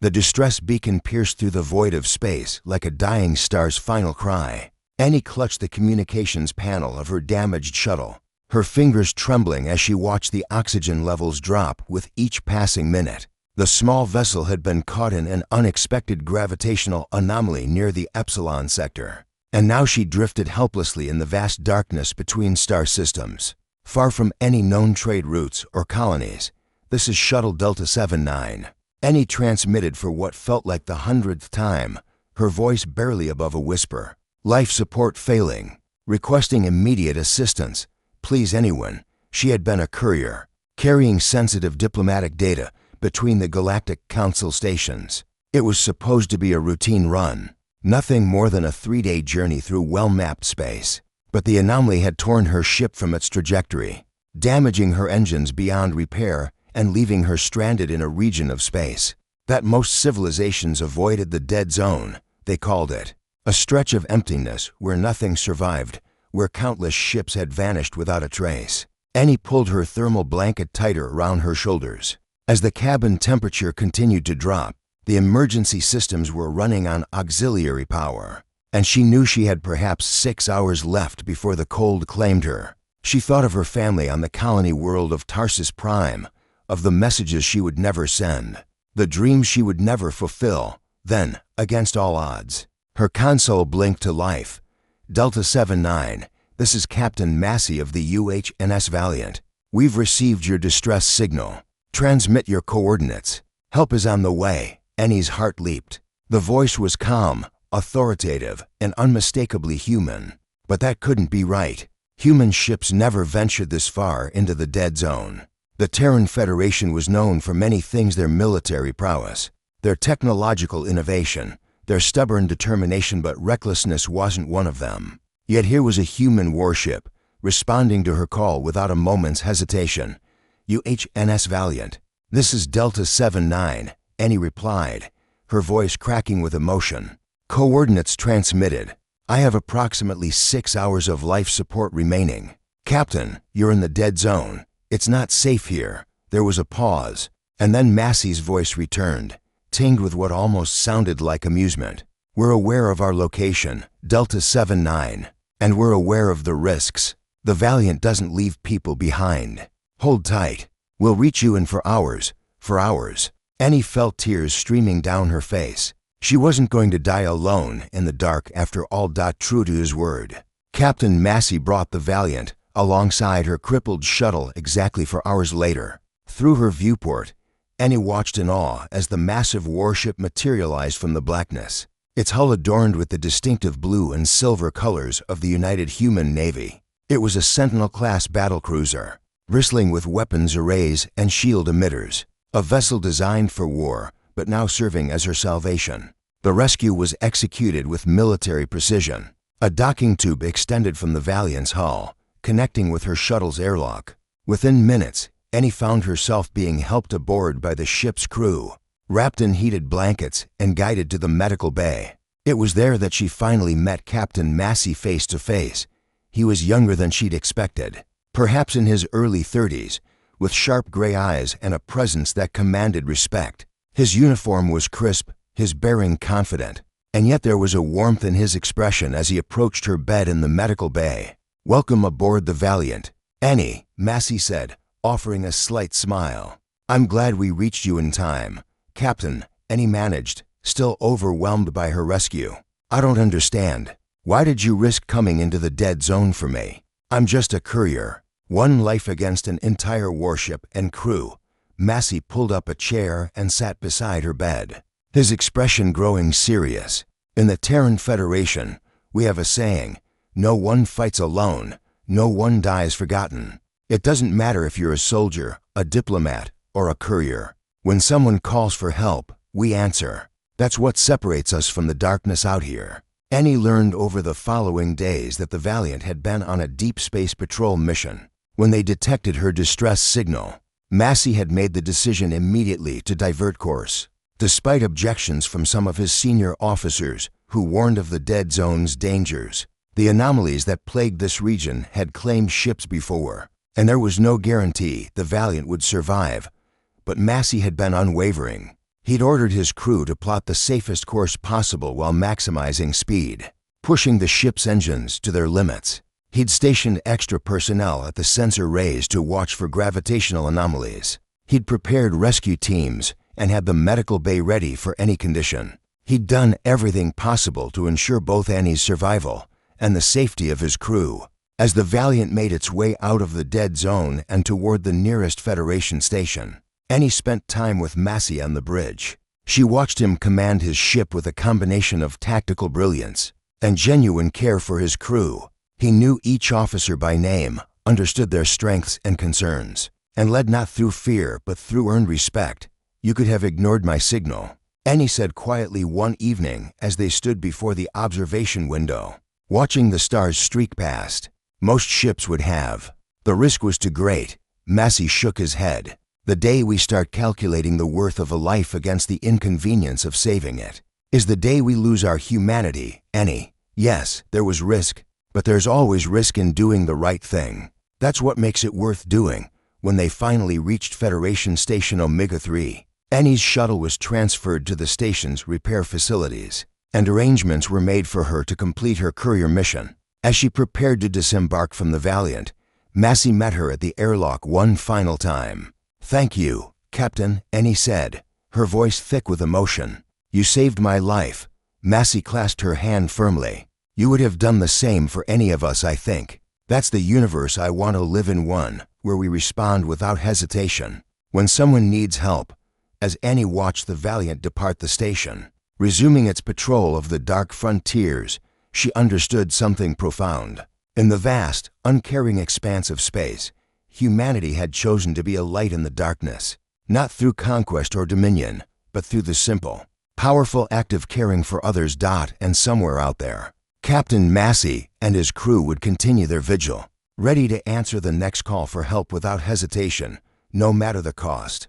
The distress beacon pierced through the void of space like a dying star's final cry. Annie clutched the communications panel of her damaged shuttle, her fingers trembling as she watched the oxygen levels drop with each passing minute. The small vessel had been caught in an unexpected gravitational anomaly near the Epsilon sector, and now she drifted helplessly in the vast darkness between star systems. Far from any known trade routes or colonies, this is Shuttle Delta 79. Annie transmitted for what felt like the 100th time, her voice barely above a whisper. Life support failing. Requesting immediate assistance. Please anyone. She had been a courier, carrying sensitive diplomatic data between the Galactic Council stations. It was supposed to be a routine run, nothing more than a 3-day journey through well-mapped space. But the anomaly had torn her ship from its trajectory, damaging her engines beyond repair and leaving her stranded in a region of space that most civilizations avoided. The dead zone, they called it. A stretch of emptiness where nothing survived, where countless ships had vanished without a trace. Annie pulled her thermal blanket tighter around her shoulders. As the cabin temperature continued to drop, the emergency systems were running on auxiliary power, and she knew she had perhaps 6 hours left before the cold claimed her. She thought of her family on the colony world of Tarsus Prime, of the messages she would never send, the dreams she would never fulfill. Then, against all odds, her console blinked to life. Delta 79, this is Captain Massey of the UHNS Valiant. We've received your distress signal. Transmit your coordinates. Help is on the way. Annie's heart leaped. The voice was calm, authoritative, and unmistakably human. But that couldn't be right. Human ships never ventured this far into the dead zone. The Terran Federation was known for many things: their military prowess, their technological innovation, their stubborn determination, but recklessness wasn't one of them. Yet here was a human warship, responding to her call without a moment's hesitation. UHNS Valiant. This is Delta 79, Annie replied, her voice cracking with emotion. Coordinates transmitted. I have approximately 6 hours of life support remaining. Captain, you're in the dead zone. It's not safe here. There was a pause, and then Massey's voice returned, tinged with what almost sounded like amusement. We're aware of our location, Delta 79, and we're aware of the risks. The Valiant doesn't leave people behind. Hold tight. We'll reach you in for hours. For hours. Annie felt tears streaming down her face. She wasn't going to die alone in the dark after all. True to his word, Captain Massey brought the Valiant alongside her crippled shuttle exactly 4 hours later. Through her viewport, Annie watched in awe as the massive warship materialized from the blackness, its hull adorned with the distinctive blue and silver colors of the United Human Navy. It was a Sentinel-class battlecruiser, bristling with weapons arrays and shield emitters, a vessel designed for war, but now serving as her salvation. The rescue was executed with military precision. A docking tube extended from the Valiant's hull, connecting with her shuttle's airlock. Within minutes, Annie found herself being helped aboard by the ship's crew, wrapped in heated blankets and guided to the medical bay. It was there that she finally met Captain Massey face to face. He was younger than she'd expected, perhaps in his early 30s, with sharp gray eyes and a presence that commanded respect. His uniform was crisp, his bearing confident, and yet there was a warmth in his expression as he approached her bed in the medical bay. Welcome aboard the Valiant, Annie, Massey said, offering a slight smile. I'm glad we reached you in time, Captain, Annie managed, still overwhelmed by her rescue. I don't understand. Why did you risk coming into the dead zone for me? I'm just a courier. One life against an entire warship and crew. Massey pulled up a chair and sat beside her bed, his expression growing serious. In the Terran Federation, we have a saying, no one fights alone, no one dies forgotten. It doesn't matter if you're a soldier, a diplomat, or a courier. When someone calls for help, we answer. That's what separates us from the darkness out here. Annie learned over the following days that the Valiant had been on a deep space patrol mission. When they detected her distress signal, Massey had made the decision immediately to divert course. Despite objections from some of his senior officers who warned of the dead zone's dangers, the anomalies that plagued this region had claimed ships before, and there was no guarantee the Valiant would survive. But Massey had been unwavering. He'd ordered his crew to plot the safest course possible while maximizing speed, pushing the ship's engines to their limits. He'd stationed extra personnel at the sensor rays to watch for gravitational anomalies. He'd prepared rescue teams and had the medical bay ready for any condition. He'd done everything possible to ensure both Annie's survival and the safety of his crew. As the Valiant made its way out of the dead zone and toward the nearest Federation station, Annie spent time with Massey on the bridge. She watched him command his ship with a combination of tactical brilliance and genuine care for his crew. He knew each officer by name, understood their strengths and concerns, and led not through fear but through earned respect. "You could have ignored my signal," Annie said quietly one evening as they stood before the observation window, watching the stars streak past. "Most ships would have. The risk was too great." Massey shook his head. "The day we start calculating the worth of a life against the inconvenience of saving it is the day we lose our humanity, Annie. Yes, there was risk, but there's always risk in doing the right thing. That's what makes it worth doing." When they finally reached Federation Station Omega-3, Annie's shuttle was transferred to the station's repair facilities, and arrangements were made for her to complete her courier mission. As she prepared to disembark from the Valiant, Massey met her at the airlock one final time. "Thank you, Captain," Annie said, her voice thick with emotion. "You saved my life." Massey clasped her hand firmly. "You would have done the same for any of us, I think. That's the universe I want to live in, one where we respond without hesitation when someone needs help." As Annie watched the Valiant depart the station, resuming its patrol of the dark frontiers, she understood something profound. In the vast, uncaring expanse of space, humanity had chosen to be a light in the darkness, not through conquest or dominion, but through the simple, powerful act of caring for others. And somewhere out there, Captain Massey and his crew would continue their vigil, ready to answer the next call for help without hesitation, no matter the cost.